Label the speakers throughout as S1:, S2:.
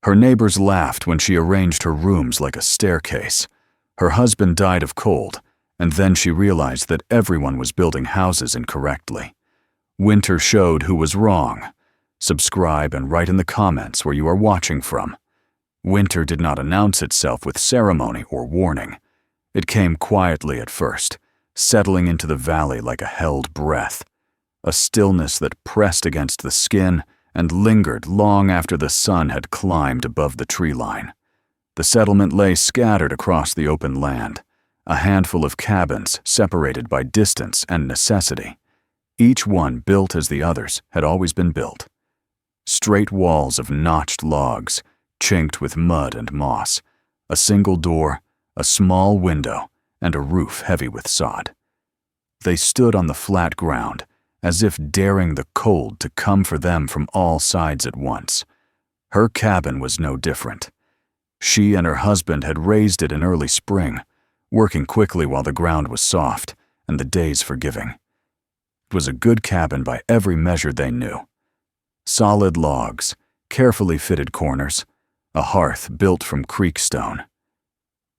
S1: Her neighbors laughed when she arranged her rooms like a staircase. Her husband died of cold, and then she realized that everyone was building houses incorrectly. Winter showed who was wrong. Subscribe and write in the comments where you are watching from. Winter did not announce itself with ceremony or warning. It came quietly at first, settling into the valley like a held breath, a stillness that pressed against the skin and lingered long after the sun had climbed above the tree line. The settlement lay scattered across the open land, a handful of cabins separated by distance and necessity, each one built as the others had always been built. Straight walls of notched logs, chinked with mud and moss, a single door, a small window, and a roof heavy with sod. They stood on the flat ground, as if daring the cold to come for them from all sides at once. Her cabin was no different. She and her husband had raised it in early spring, working quickly while the ground was soft and the days forgiving. It was a good cabin by every measure they knew. Solid logs, carefully fitted corners, a hearth built from creek stone.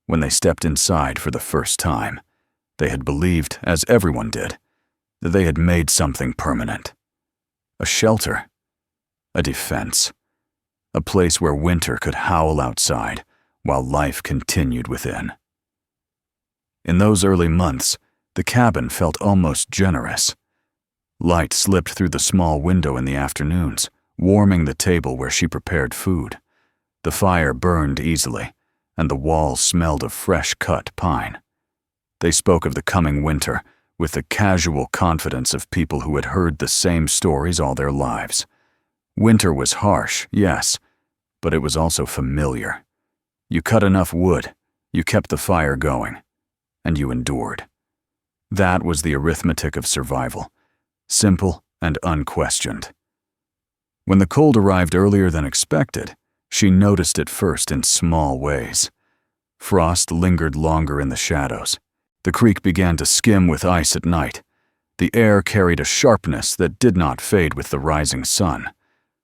S1: When they stepped inside for the first time, they had believed, as everyone did, that they had made something permanent. A shelter, a defense, a place where winter could howl outside while life continued within. In those early months, the cabin felt almost generous. Light slipped through the small window in the afternoons, warming the table where she prepared food. The fire burned easily, and the walls smelled of fresh-cut pine. They spoke of the coming winter with the casual confidence of people who had heard the same stories all their lives. Winter was harsh, yes, but it was also familiar. You cut enough wood, you kept the fire going, and you endured. That was the arithmetic of survival, simple and unquestioned. When the cold arrived earlier than expected, she noticed it first in small ways. Frost lingered longer in the shadows. The creek began to skim with ice at night. The air carried a sharpness that did not fade with the rising sun.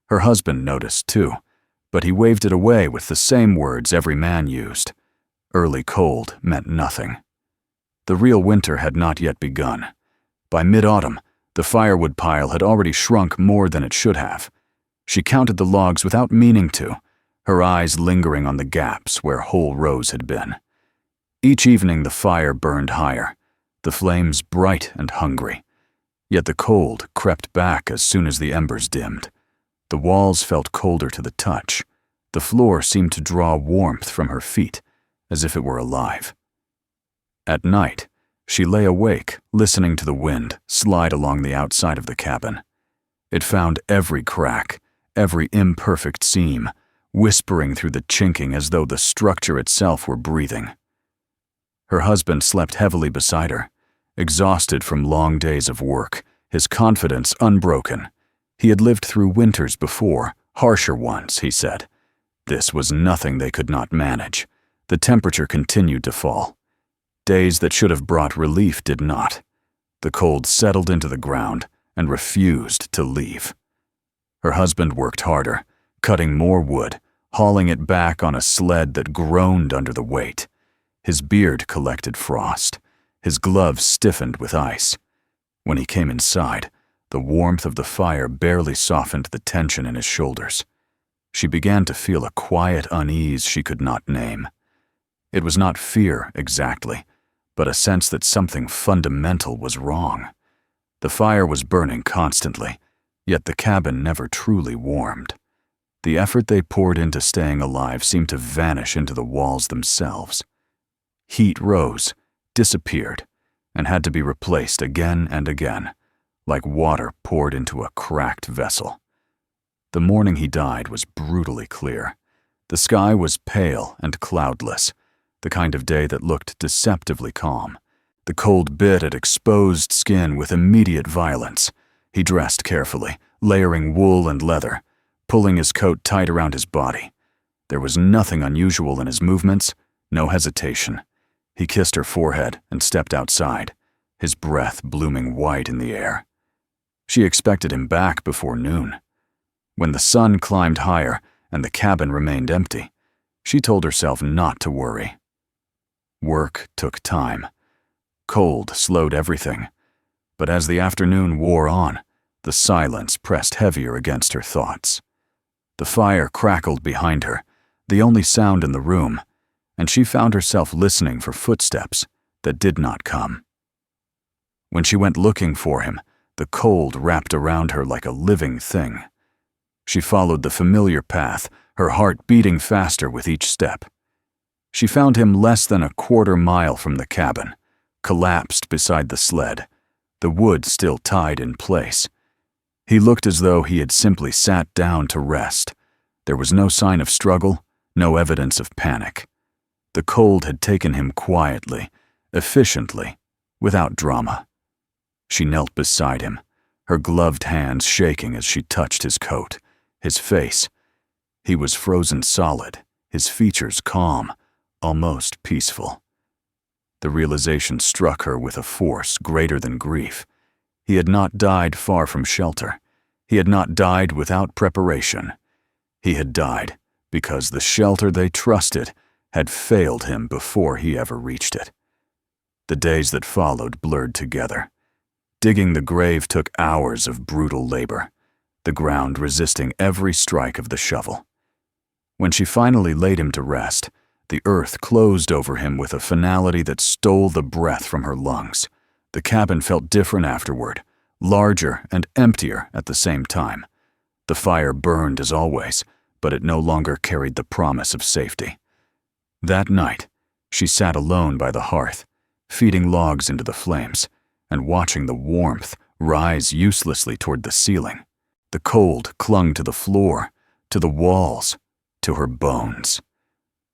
S1: Her husband noticed too, but he waved it away with the same words every man used. Early cold meant nothing. The real winter had not yet begun. By mid-autumn, the firewood pile had already shrunk more than it should have. She counted the logs without meaning to, her eyes lingering on the gaps where whole rows had been. Each evening the fire burned higher, the flames bright and hungry. Yet the cold crept back as soon as the embers dimmed. The walls felt colder to the touch. The floor seemed to draw warmth from her feet, as if it were alive. At night, she lay awake, listening to the wind slide along the outside of the cabin. It found every crack, every imperfect seam, whispering through the chinking as though the structure itself were breathing. Her husband slept heavily beside her, exhausted from long days of work, his confidence unbroken. He had lived through winters before, harsher ones, he said. This was nothing they could not manage. The temperature continued to fall. Days that should have brought relief did not. The cold settled into the ground and refused to leave. Her husband worked harder, cutting more wood, hauling it back on a sled that groaned under the weight. His beard collected frost. His gloves stiffened with ice. When he came inside, the warmth of the fire barely softened the tension in his shoulders. She began to feel a quiet unease she could not name. It was not fear exactly, but a sense that something fundamental was wrong. The fire was burning constantly, yet the cabin never truly warmed. The effort they poured into staying alive seemed to vanish into the walls themselves. Heat rose, disappeared, and had to be replaced again and again, like water poured into a cracked vessel. The morning he died was brutally clear. The sky was pale and cloudless, the kind of day that looked deceptively calm. The cold bit at exposed skin with immediate violence. He dressed carefully, layering wool and leather, pulling his coat tight around his body. There was nothing unusual in his movements, no hesitation. He kissed her forehead and stepped outside, his breath blooming white in the air. She expected him back before noon. When the sun climbed higher and the cabin remained empty, she told herself not to worry. Work took time. Cold slowed everything. But as the afternoon wore on, the silence pressed heavier against her thoughts. The fire crackled behind her, the only sound in the room, and she found herself listening for footsteps that did not come. When she went looking for him, the cold wrapped around her like a living thing. She followed the familiar path, her heart beating faster with each step. She found him less than a quarter mile from the cabin, collapsed beside the sled, the wood still tied in place. He looked as though he had simply sat down to rest. There was no sign of struggle, no evidence of panic. The cold had taken him quietly, efficiently, without drama. She knelt beside him, her gloved hands shaking as she touched his coat, his face. He was frozen solid, his features calm, almost peaceful. The realization struck her with a force greater than grief. He had not died far from shelter. He had not died without preparation. He had died because the shelter they trusted had failed him before he ever reached it. The days that followed blurred together. Digging the grave took hours of brutal labor, the ground resisting every strike of the shovel. When she finally laid him to rest, the earth closed over him with a finality that stole the breath from her lungs. The cabin felt different afterward, larger and emptier at the same time. The fire burned as always, but it no longer carried the promise of safety. That night, she sat alone by the hearth, feeding logs into the flames, and watching the warmth rise uselessly toward the ceiling. The cold clung to the floor, to the walls, to her bones.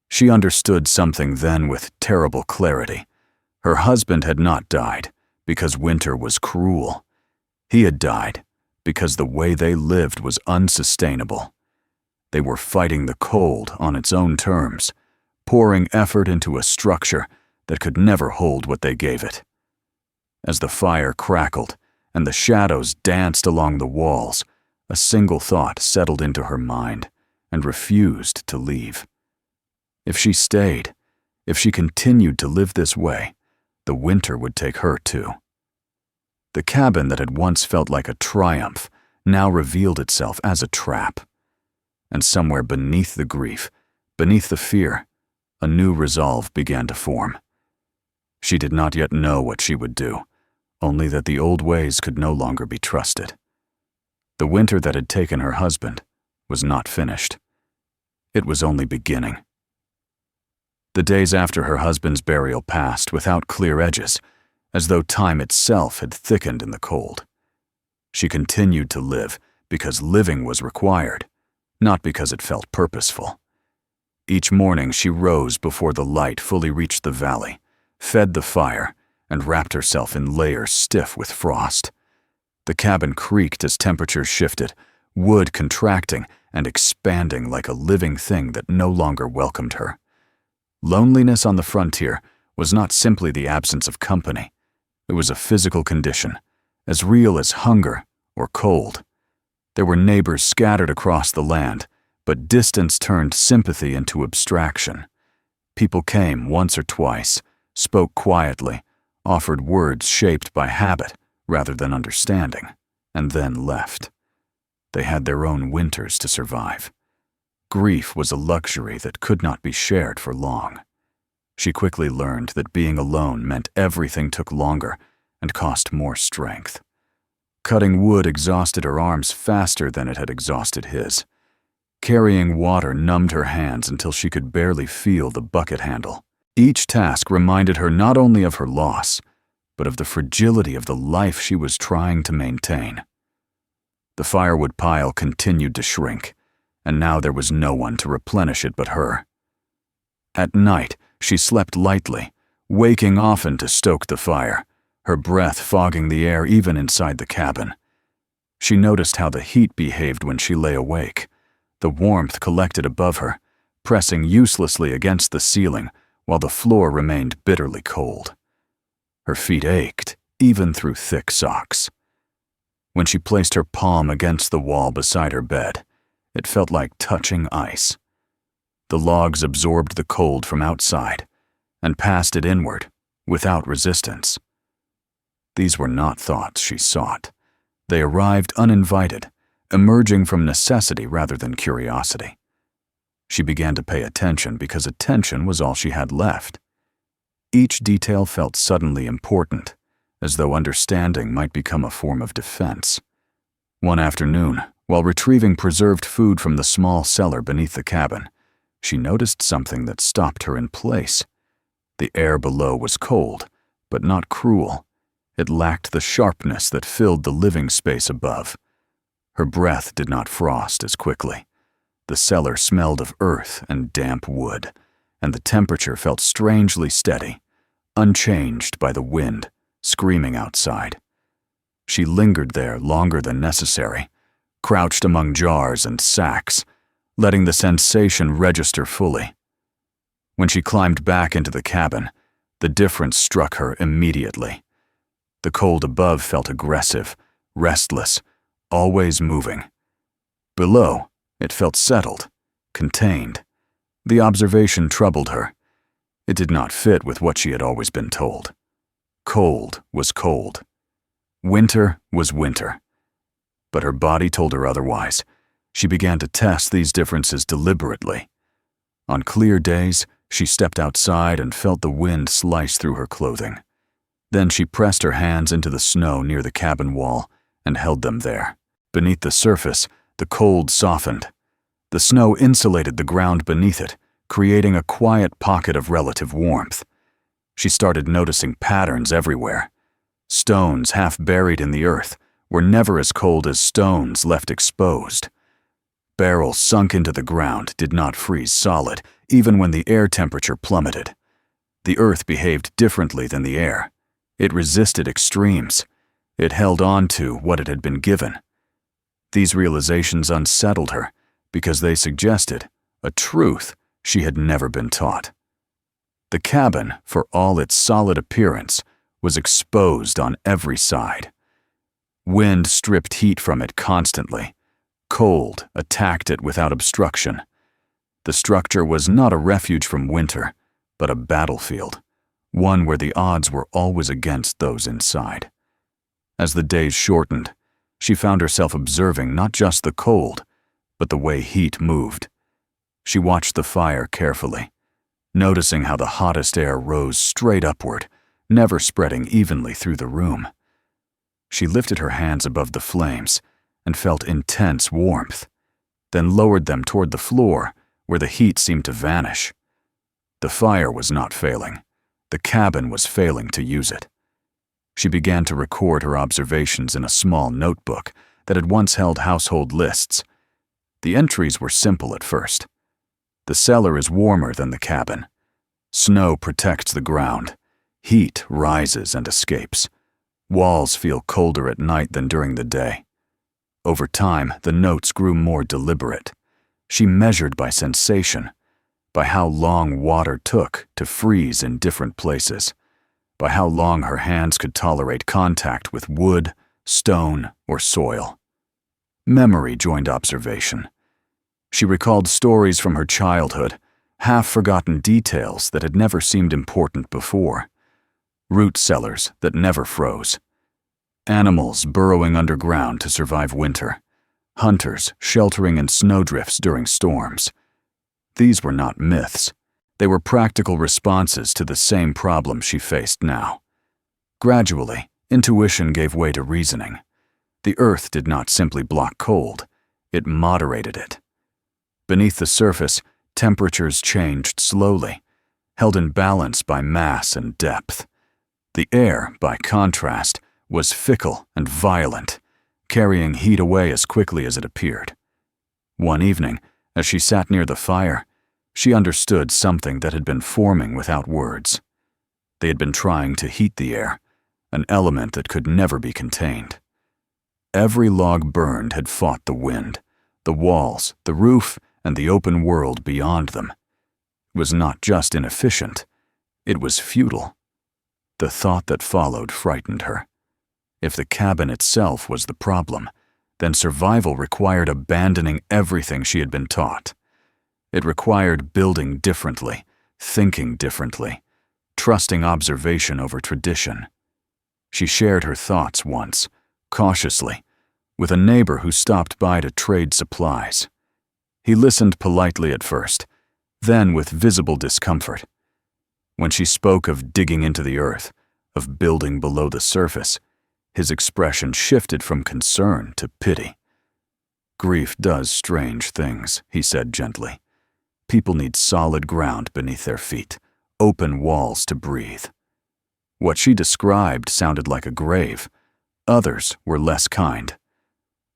S1: She understood something then with terrible clarity. Her husband had not died because winter was cruel. He had died because the way they lived was unsustainable. They were fighting the cold on its own terms, pouring effort into a structure that could never hold what they gave it. As the fire crackled and the shadows danced along the walls, a single thought settled into her mind and refused to leave. If she stayed, if she continued to live this way, the winter would take her too. The cabin that had once felt like a triumph now revealed itself as a trap. And somewhere beneath the grief, beneath the fear, a new resolve began to form. She did not yet know what she would do, only that the old ways could no longer be trusted. The winter that had taken her husband was not finished. It was only beginning. The days after her husband's burial passed without clear edges, as though time itself had thickened in the cold. She continued to live because living was required, not because it felt purposeful. Each morning she rose before the light fully reached the valley, fed the fire, and wrapped herself in layers stiff with frost. The cabin creaked as temperatures shifted, wood contracting and expanding like a living thing that no longer welcomed her. Loneliness on the frontier was not simply the absence of company. It was a physical condition, as real as hunger or cold. There were neighbors scattered across the land, but distance turned sympathy into abstraction. People came once or twice, spoke quietly, offered words shaped by habit rather than understanding, and then left. They had their own winters to survive. Grief was a luxury that could not be shared for long. She quickly learned that being alone meant everything took longer and cost more strength. Cutting wood exhausted her arms faster than it had exhausted his. Carrying water numbed her hands until she could barely feel the bucket handle. Each task reminded her not only of her loss, but of the fragility of the life she was trying to maintain. The firewood pile continued to shrink, and now there was no one to replenish it but her. At night, she slept lightly, waking often to stoke the fire, her breath fogging the air even inside the cabin. She noticed how the heat behaved when she lay awake. The warmth collected above her, pressing uselessly against the ceiling while the floor remained bitterly cold. Her feet ached, even through thick socks. When she placed her palm against the wall beside her bed, It felt like touching ice. The logs absorbed the cold from outside and passed it inward without resistance. These were not thoughts she sought. They arrived uninvited, emerging from necessity rather than curiosity. She began to pay attention because attention was all she had left. Each detail felt suddenly important, as though understanding might become a form of defense. One afternoon, while retrieving preserved food from the small cellar beneath the cabin, she noticed something that stopped her in place. The air below was cold, but not cruel. It lacked the sharpness that filled the living space above. Her breath did not frost as quickly. The cellar smelled of earth and damp wood, and the temperature felt strangely steady, unchanged by the wind screaming outside. She lingered there longer than necessary, crouched among jars and sacks, letting the sensation register fully. When she climbed back into the cabin, the difference struck her immediately. The cold above felt aggressive, restless, always moving. Below, it felt settled, contained. The observation troubled her. It did not fit with what she had always been told. Cold was cold. Winter was winter. But her body told her otherwise. She began to test these differences deliberately. On clear days, she stepped outside and felt the wind slice through her clothing. Then she pressed her hands into the snow near the cabin wall and held them there. Beneath the surface, the cold softened. The snow insulated the ground beneath it, creating a quiet pocket of relative warmth. She started noticing patterns everywhere. Stones half buried in the earth were never as cold as stones left exposed. Barrels sunk into the ground did not freeze solid, even when the air temperature plummeted. The earth behaved differently than the air. It resisted extremes. It held on to what it had been given. These realizations unsettled her because they suggested a truth she had never been taught. The cabin, for all its solid appearance, was exposed on every side. Wind stripped heat from it constantly. Cold attacked it without obstruction. The structure was not a refuge from winter, but a battlefield, one where the odds were always against those inside. As the days shortened, she found herself observing not just the cold, but the way heat moved. She watched the fire carefully, noticing how the hottest air rose straight upward, never spreading evenly through the room. She lifted her hands above the flames and felt intense warmth, then lowered them toward the floor where the heat seemed to vanish. The fire was not failing. The cabin was failing to use it. She began to record her observations in a small notebook that had once held household lists. The entries were simple at first. The cellar is warmer than the cabin. Snow protects the ground. Heat rises and escapes. Walls feel colder at night than during the day. Over time, the notes grew more deliberate. She measured by sensation, by how long water took to freeze in different places, by how long her hands could tolerate contact with wood, stone, or soil. Memory joined observation. She recalled stories from her childhood, half-forgotten details that had never seemed important before. Root cellars that never froze. Animals burrowing underground to survive winter. Hunters sheltering in snowdrifts during storms. These were not myths. They were practical responses to the same problem she faced now. Gradually, intuition gave way to reasoning. The earth did not simply block cold, it moderated it. Beneath the surface, temperatures changed slowly, held in balance by mass and depth. The air, by contrast, was fickle and violent, carrying heat away as quickly as it appeared. One evening, as she sat near the fire, she understood something that had been forming without words. They had been trying to heat the air, an element that could never be contained. Every log burned had fought the wind, the walls, the roof, and the open world beyond them. It was not just inefficient, it was futile. The thought that followed frightened her. If the cabin itself was the problem, then survival required abandoning everything she had been taught. It required building differently, thinking differently, trusting observation over tradition. She shared her thoughts once, cautiously, with a neighbor who stopped by to trade supplies. He listened politely at first, then with visible discomfort. When she spoke of digging into the earth, of building below the surface, his expression shifted from concern to pity. "Grief does strange things," he said gently. "People need solid ground beneath their feet, open walls to breathe." What she described sounded like a grave. Others were less kind.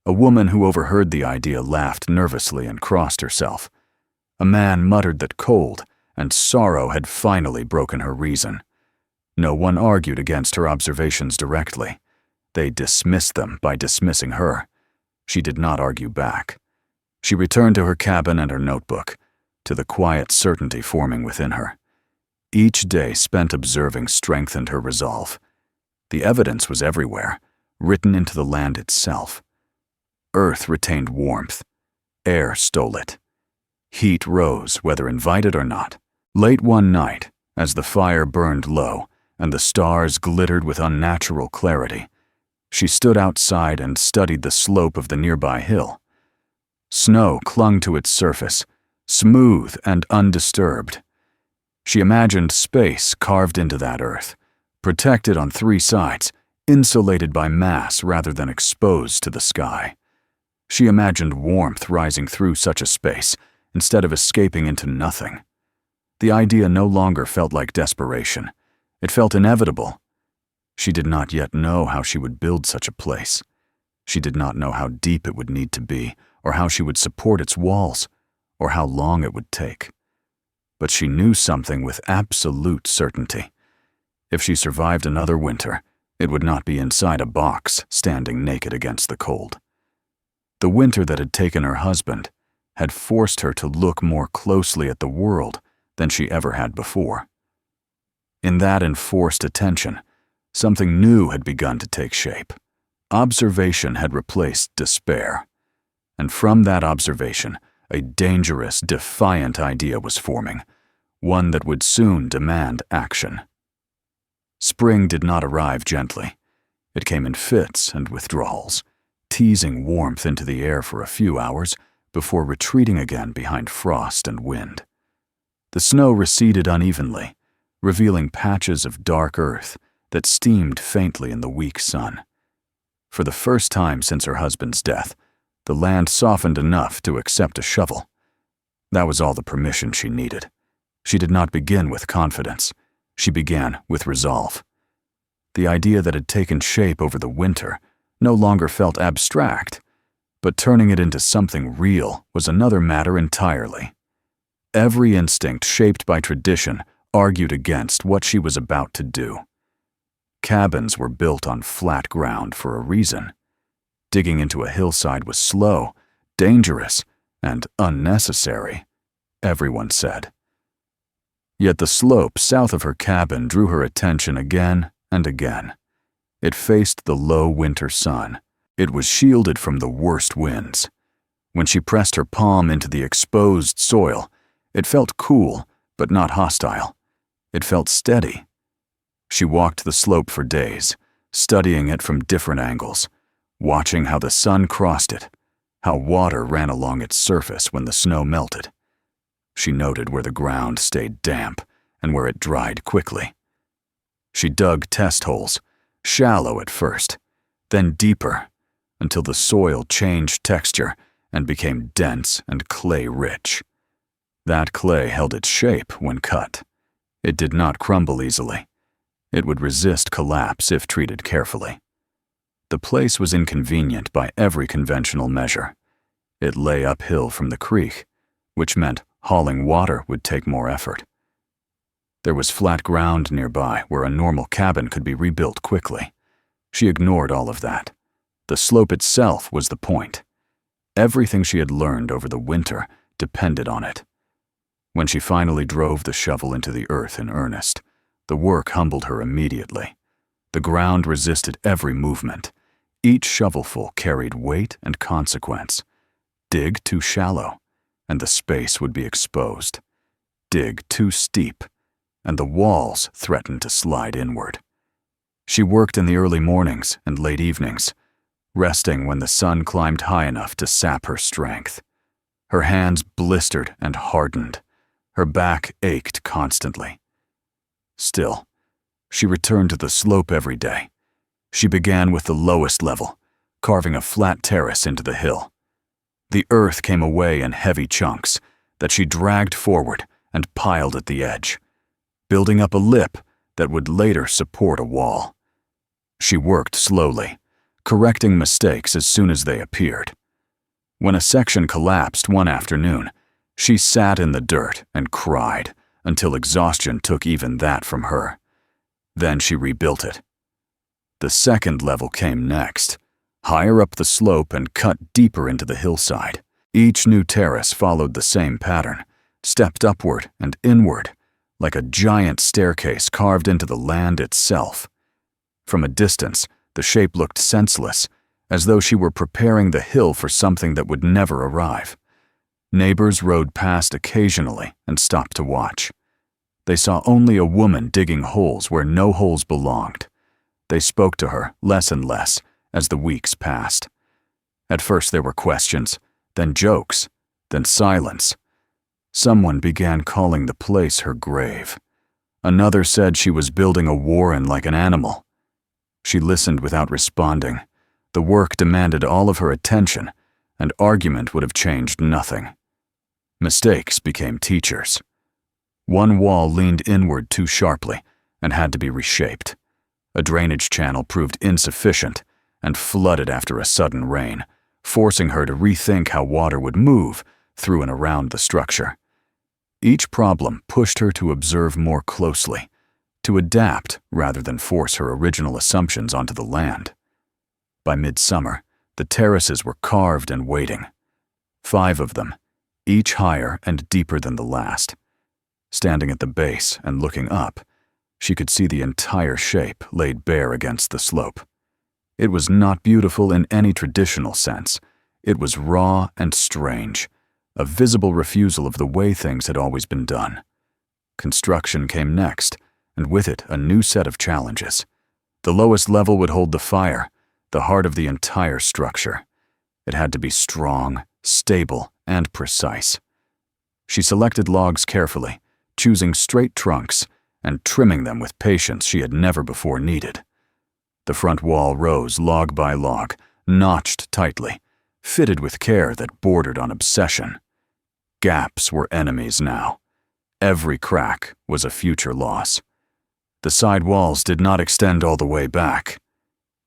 S1: A woman who overheard the idea laughed nervously and crossed herself. A man muttered that cold and sorrow had finally broken her reason. No one argued against her observations directly. They dismissed them by dismissing her. She did not argue back. She returned to her cabin and her notebook, to the quiet certainty forming within her. Each day spent observing strengthened her resolve. The evidence was everywhere, written into the land itself. Earth retained warmth. Air stole it. Heat rose, whether invited or not. Late one night, as the fire burned low and the stars glittered with unnatural clarity, she stood outside and studied the slope of the nearby hill. Snow clung to its surface, smooth and undisturbed. She imagined space carved into that earth, protected on three sides, insulated by mass rather than exposed to the sky. She imagined warmth rising through such a space, instead of escaping into nothing. The idea no longer felt like desperation. It felt inevitable. She did not yet know how she would build such a place. She did not know how deep it would need to be, or how she would support its walls, or how long it would take. But she knew something with absolute certainty. If she survived another winter, it would not be inside a box, standing naked against the cold. The winter that had taken her husband had forced her to look more closely at the world than she ever had before. In that enforced attention, something new had begun to take shape. Observation had replaced despair. And from that observation, a dangerous, defiant idea was forming, one that would soon demand action. Spring did not arrive gently. It came in fits and withdrawals, teasing warmth into the air for a few hours before retreating again behind frost and wind. The snow receded unevenly, revealing patches of dark earth that steamed faintly in the weak sun. For the first time since her husband's death, the land softened enough to accept a shovel. That was all the permission she needed. She did not begin with confidence. She began with resolve. The idea that had taken shape over the winter no longer felt abstract, but turning it into something real was another matter entirely. Every instinct shaped by tradition argued against what she was about to do. Cabins were built on flat ground for a reason. Digging into a hillside was slow, dangerous, and unnecessary, everyone said. Yet the slope south of her cabin drew her attention again and again. It faced the low winter sun. It was shielded from the worst winds. When she pressed her palm into the exposed soil, it felt cool, but not hostile. It felt steady. She walked the slope for days, studying it from different angles, watching how the sun crossed it, how water ran along its surface when the snow melted. She noted where the ground stayed damp and where it dried quickly. She dug test holes, shallow at first, then deeper, until the soil changed texture and became dense and clay-rich. That clay held its shape when cut. It did not crumble easily. It would resist collapse if treated carefully. The place was inconvenient by every conventional measure. It lay uphill from the creek, which meant hauling water would take more effort. There was flat ground nearby where a normal cabin could be rebuilt quickly. She ignored all of that. The slope itself was the point. Everything she had learned over the winter depended on it. When she finally drove the shovel into the earth in earnest, the work humbled her immediately. The ground resisted every movement. Each shovelful carried weight and consequence. Dig too shallow, and the space would be exposed. Dig too steep, and the walls threatened to slide inward. She worked in the early mornings and late evenings, resting when the sun climbed high enough to sap her strength. Her hands blistered and hardened. Her back ached constantly. Still, she returned to the slope every day. She began with the lowest level, carving a flat terrace into the hill. The earth came away in heavy chunks that she dragged forward and piled at the edge, building up a lip that would later support a wall. She worked slowly, correcting mistakes as soon as they appeared. When a section collapsed one afternoon, she sat in the dirt and cried until exhaustion took even that from her. Then she rebuilt it. The second level came next, higher up the slope and cut deeper into the hillside. Each new terrace followed the same pattern, stepped upward and inward, like a giant staircase carved into the land itself. From a distance, the shape looked senseless, as though she were preparing the hill for something that would never arrive. Neighbors rode past occasionally and stopped to watch. They saw only a woman digging holes where no holes belonged. They spoke to her less and less as the weeks passed. At first there were questions, then jokes, then silence. Someone began calling the place her grave. Another said she was building a warren like an animal. She listened without responding. The work demanded all of her attention, and argument would have changed nothing. Mistakes became teachers. One wall leaned inward too sharply and had to be reshaped. A drainage channel proved insufficient and flooded after a sudden rain, forcing her to rethink how water would move through and around the structure. Each problem pushed her to observe more closely, to adapt rather than force her original assumptions onto the land. By midsummer, the terraces were carved and waiting. 5 of them, each higher and deeper than the last. Standing at the base and looking up, she could see the entire shape laid bare against the slope. It was not beautiful in any traditional sense. It was raw and strange, a visible refusal of the way things had always been done. Construction came next, and with it a new set of challenges. The lowest level would hold the fire, the heart of the entire structure. It had to be strong, stable, and precise. She selected logs carefully, choosing straight trunks and trimming them with patience she had never before needed. The front wall rose log by log, notched tightly, fitted with care that bordered on obsession. Gaps were enemies now. Every crack was a future loss. The side walls did not extend all the way back.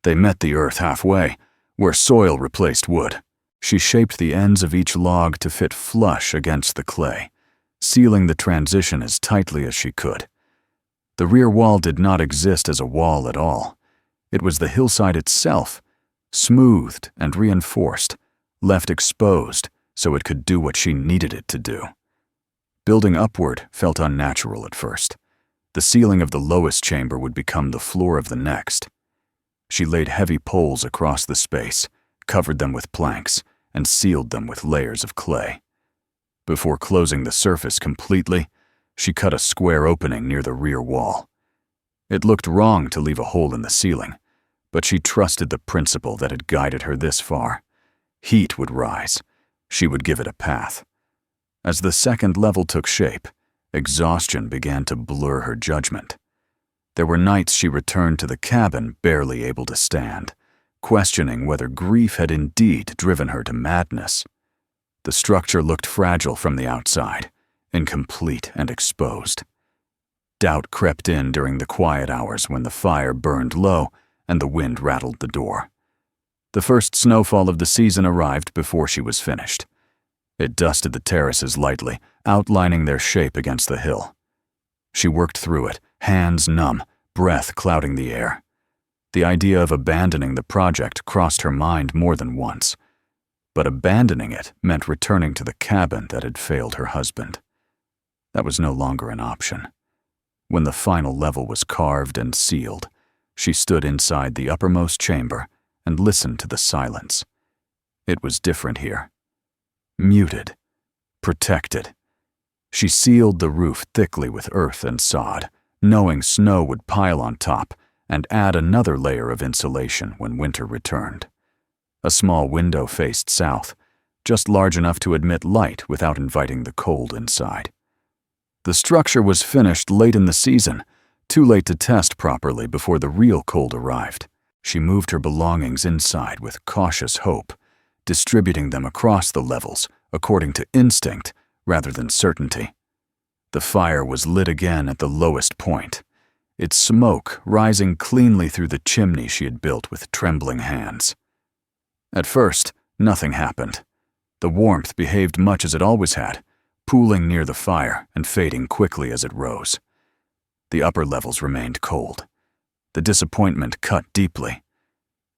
S1: They met the earth halfway, where soil replaced wood. She shaped the ends of each log to fit flush against the clay, sealing the transition as tightly as she could. The rear wall did not exist as a wall at all. It was the hillside itself, smoothed and reinforced, left exposed so it could do what she needed it to do. Building upward felt unnatural at first. The ceiling of the lowest chamber would become the floor of the next. She laid heavy poles across the space, covered them with planks, and sealed them with layers of clay. Before closing the surface completely, she cut a square opening near the rear wall. It looked wrong to leave a hole in the ceiling, but she trusted the principle that had guided her this far. Heat would rise. She would give it a path. As the second level took shape, exhaustion began to blur her judgment. There were nights she returned to the cabin barely able to stand, questioning whether grief had indeed driven her to madness. The structure looked fragile from the outside, incomplete and exposed. Doubt crept in during the quiet hours when the fire burned low and the wind rattled the door. The first snowfall of the season arrived before she was finished. It dusted the terraces lightly, outlining their shape against the hill. She worked through it, hands numb, breath clouding the air. The idea of abandoning the project crossed her mind more than once. But abandoning it meant returning to the cabin that had failed her husband. That was no longer an option. When the final level was carved and sealed, she stood inside the uppermost chamber and listened to the silence. It was different here. Muted. Protected. She sealed the roof thickly with earth and sod, knowing snow would pile on top and add another layer of insulation when winter returned. A small window faced south, just large enough to admit light without inviting the cold inside. The structure was finished late in the season, too late to test properly before the real cold arrived. She moved her belongings inside with cautious hope, distributing them across the levels according to instinct rather than certainty. The fire was lit again at the lowest point, its smoke rising cleanly through the chimney she had built with trembling hands. At first, nothing happened. The warmth behaved much as it always had, pooling near the fire and fading quickly as it rose. The upper levels remained cold. The disappointment cut deeply.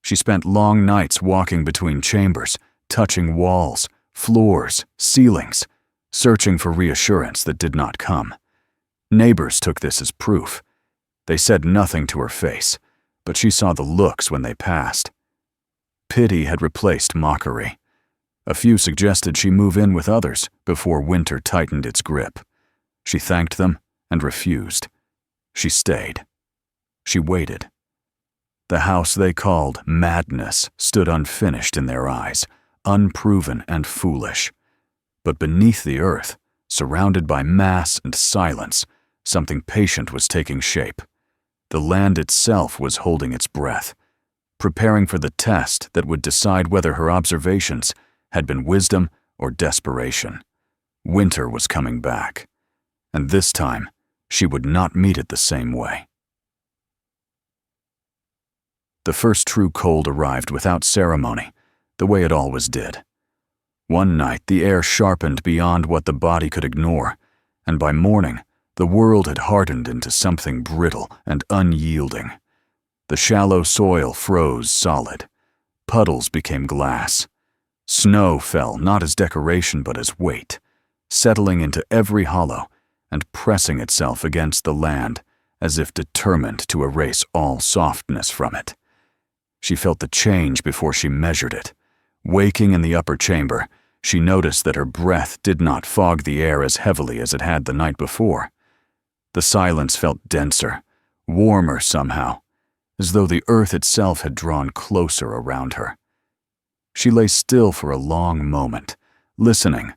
S1: She spent long nights walking between chambers, touching walls, floors, ceilings, searching for reassurance that did not come. Neighbors took this as proof. They said nothing to her face, but she saw the looks when they passed. Pity had replaced mockery. A few suggested she move in with others before winter tightened its grip. She thanked them and refused. She stayed. She waited. The house they called madness stood unfinished in their eyes, unproven and foolish. But beneath the earth, surrounded by mass and silence, something patient was taking shape. The land itself was holding its breath, preparing for the test that would decide whether her observations had been wisdom or desperation. Winter was coming back, and this time she would not meet it the same way. The first true cold arrived without ceremony, the way it always did. One night the air sharpened beyond what the body could ignore, and by morning the world had hardened into something brittle and unyielding. The shallow soil froze solid. Puddles became glass. Snow fell not as decoration but as weight, settling into every hollow and pressing itself against the land as if determined to erase all softness from it. She felt the change before she measured it. Waking in the upper chamber, she noticed that her breath did not fog the air as heavily as it had the night before. The silence felt denser, warmer somehow, as though the earth itself had drawn closer around her. She lay still for a long moment, listening,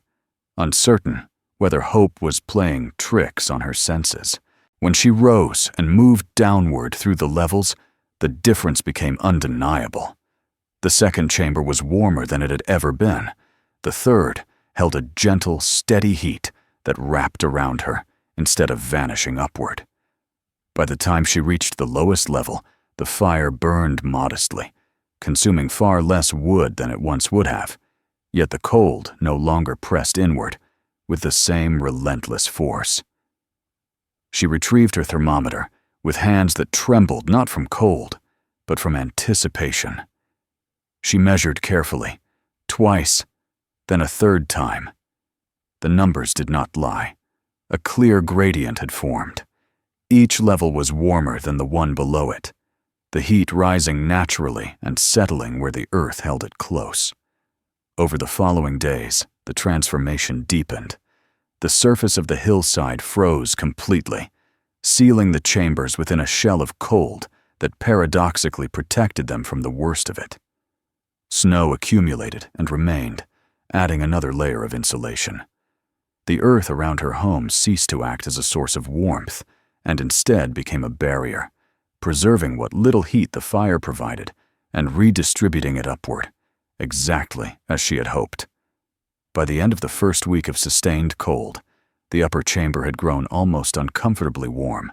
S1: uncertain whether hope was playing tricks on her senses. When she rose and moved downward through the levels, the difference became undeniable. The second chamber was warmer than it had ever been. The third held a gentle, steady heat that wrapped around her instead of vanishing upward. By the time she reached the lowest level, the fire burned modestly, consuming far less wood than it once would have, yet the cold no longer pressed inward with the same relentless force. She retrieved her thermometer with hands that trembled not from cold, but from anticipation. She measured carefully, twice, then a third time. The numbers did not lie. A clear gradient had formed. Each level was warmer than the one below it, the heat rising naturally and settling where the earth held it close. Over the following days, the transformation deepened. The surface of the hillside froze completely, sealing the chambers within a shell of cold that paradoxically protected them from the worst of it. Snow accumulated and remained, adding another layer of insulation. The earth around her home ceased to act as a source of warmth and instead became a barrier, preserving what little heat the fire provided and redistributing it upward, exactly as she had hoped. By the end of the first week of sustained cold, the upper chamber had grown almost uncomfortably warm.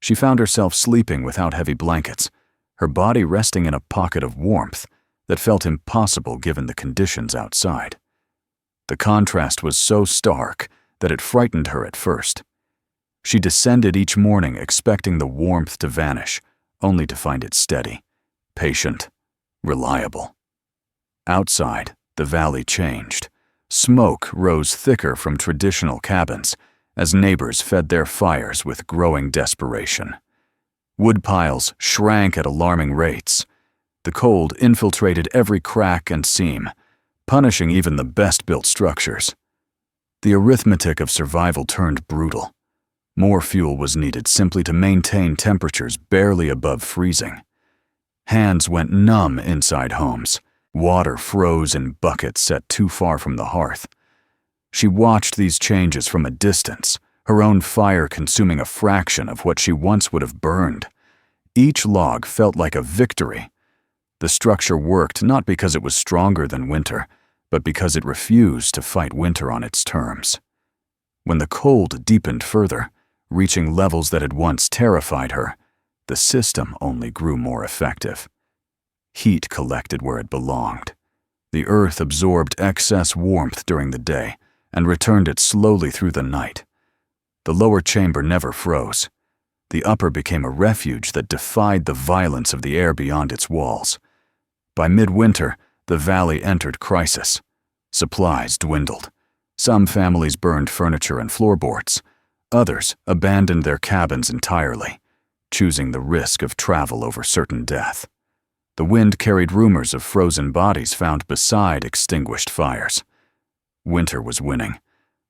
S1: She found herself sleeping without heavy blankets, her body resting in a pocket of warmth that felt impossible given the conditions outside. The contrast was so stark that it frightened her at first. She descended each morning expecting the warmth to vanish, only to find it steady, patient, reliable. Outside, the valley changed. Smoke rose thicker from traditional cabins as neighbors fed their fires with growing desperation. Wood piles shrank at alarming rates. The cold infiltrated every crack and seam, punishing even the best-built structures. The arithmetic of survival turned brutal. More fuel was needed simply to maintain temperatures barely above freezing. Hands went numb inside homes. Water froze in buckets set too far from the hearth. She watched these changes from a distance, her own fire consuming a fraction of what she once would have burned. Each log felt like a victory. The structure worked not because it was stronger than winter, but because it refused to fight winter on its terms. When the cold deepened further, reaching levels that had once terrified her, the system only grew more effective. Heat collected where it belonged. The earth absorbed excess warmth during the day and returned it slowly through the night. The lower chamber never froze. The upper became a refuge that defied the violence of the air beyond its walls. By midwinter, the valley entered crisis. Supplies dwindled. Some families burned furniture and floorboards. Others abandoned their cabins entirely, choosing the risk of travel over certain death. The wind carried rumors of frozen bodies found beside extinguished fires. Winter was winning,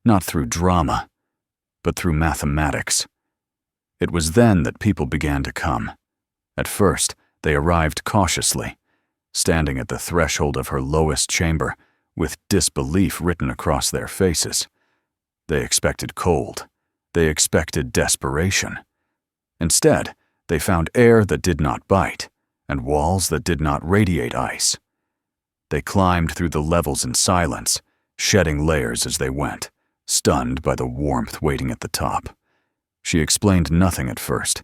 S1: not through drama, but through mathematics. It was then that people began to come. At first, they arrived cautiously, standing at the threshold of her lowest chamber, with disbelief written across their faces. They expected cold. They expected desperation. Instead, they found air that did not bite, and walls that did not radiate ice. They climbed through the levels in silence, shedding layers as they went, stunned by the warmth waiting at the top. She explained nothing at first.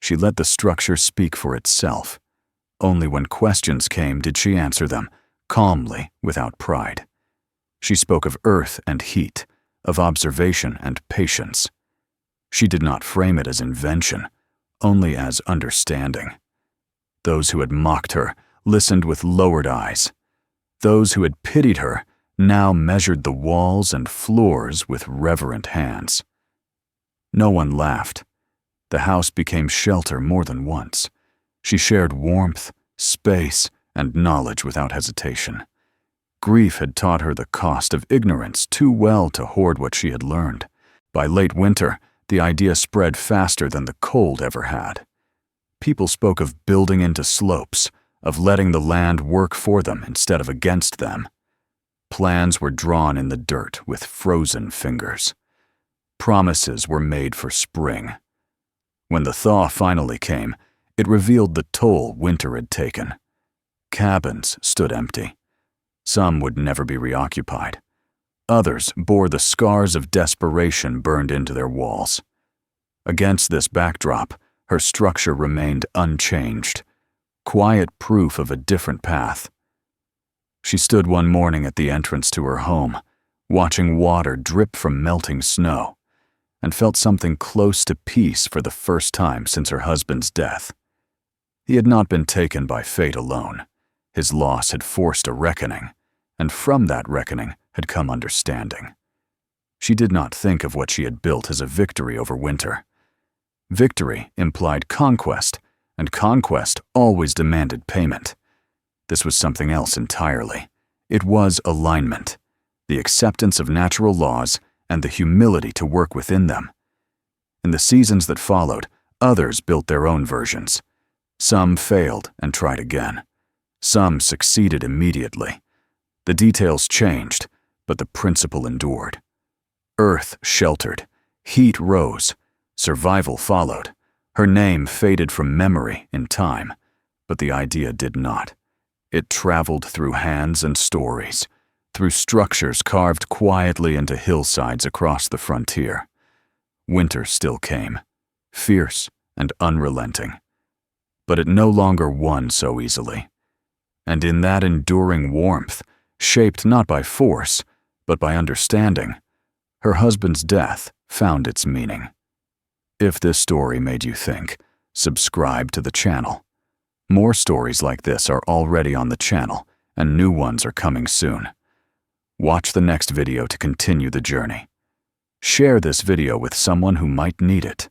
S1: She let the structure speak for itself. Only when questions came did she answer them, calmly, without pride. She spoke of earth and heat, of observation and patience. She did not frame it as invention, only as understanding. Those who had mocked her listened with lowered eyes. Those who had pitied her now measured the walls and floors with reverent hands. No one laughed. The house became shelter more than once. She shared warmth, space, and knowledge without hesitation. Grief had taught her the cost of ignorance too well to hoard what she had learned. By late winter, the idea spread faster than the cold ever had. People spoke of building into slopes, of letting the land work for them instead of against them. Plans were drawn in the dirt with frozen fingers. Promises were made for spring. When the thaw finally came, it revealed the toll winter had taken. Cabins stood empty. Some would never be reoccupied. Others bore the scars of desperation burned into their walls. Against this backdrop, her structure remained unchanged, quiet proof of a different path. She stood one morning at the entrance to her home, watching water drip from melting snow, and felt something close to peace for the first time since her husband's death. He had not been taken by fate alone. His loss had forced a reckoning, and from that reckoning had come understanding. She did not think of what she had built as a victory over winter. Victory implied conquest, and conquest always demanded payment. This was something else entirely. It was alignment, the acceptance of natural laws and the humility to work within them. In the seasons that followed, others built their own versions. Some failed and tried again. Some succeeded immediately. The details changed, but the principle endured. Earth sheltered, heat rose, survival followed. Her name faded from memory in time, but the idea did not. It traveled through hands and stories, through structures carved quietly into hillsides across the frontier. Winter still came, fierce and unrelenting. But it no longer won so easily. And in that enduring warmth, shaped not by force, but by understanding, her husband's death found its meaning. If this story made you think, subscribe to the channel. More stories like this are already on the channel, and new ones are coming soon. Watch the next video to continue the journey. Share this video with someone who might need it.